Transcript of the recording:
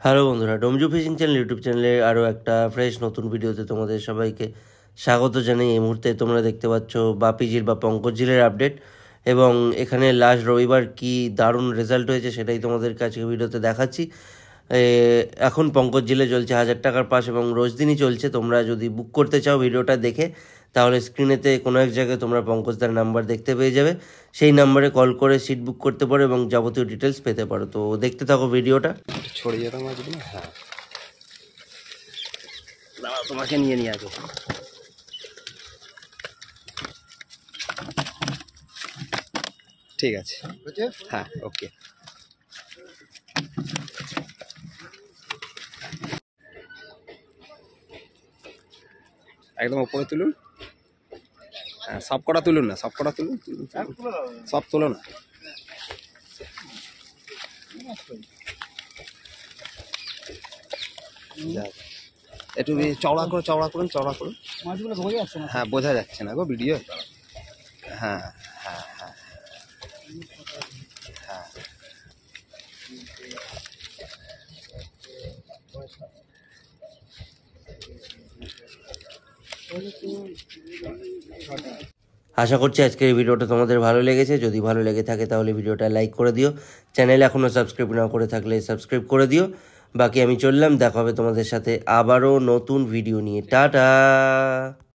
Hello বন্ধুরা, ডোমজু fishing channel YouTube চ্যানেলে আরও একটা ফ্রেশ নতুন ভিডিওতে তোমাদের সবাইকে স্বাগত জানাই। এই মুহূর্তে তোমরা দেখতে পাচ্ছ বাপি ঝিল বা পঙ্কজ ঝিলের আপডেট, এবং এখানে লাস্ট রবিবার কি দারুণ রেজাল্ট হয়েছে সেটাই তোমাদের কাছে ভিডিওতে দেখাচ্ছি। এখন পঙ্কজ ঝিলে চলছে 1000 টাকার পাস এবং রোজ দিনই চলছে। তোমরা যদি বুক করতে চাও ভিডিওটা দেখে, তাহলে স্ক্রিনেতে কোনো এক জায়গায় তোমরা পঙ্কজদার নাম্বার দেখতে পেয়ে যাবে। সেই নাম্বারে কল করে সিট বুক করতে পারো এবং যাবতীয় ডিটেলস পেতে পারো। তো দেখতে থাকো ভিডিওটা। ছড়িয়ে যেতাম আজকে না। হ্যাঁ, দাঁড়াও তোমাকে নিয়ে নিয়ে আসবো। ঠিক আছে, হ্যাঁ, ওকে। একদম উপরে তুলুন। হ্যাঁ, সব কটা তুলুন না, সব কটা তুলুন, সব তুলো না। একটু চওড়া করুন, চওড়া করুন, চওড়া করুন। হ্যাঁ, বোঝা যাচ্ছে না গো ভিডিও। হ্যাঁ হ্যাঁ হ্যাঁ হ্যাঁ, আশা করছি আজকের এই ভিডিওটা তোমাদের ভালো লেগেছে। যদি ভালো লেগে থাকে তাহলে ভিডিওটা লাইক করে দিও। চ্যানেলে এখনও সাবস্ক্রাইব না করে থাকলে সাবস্ক্রাইব করে দিও। বাকি আমি চললাম, দেখা হবে তোমাদের সাথে আবারও নতুন ভিডিও নিয়ে। টাটা।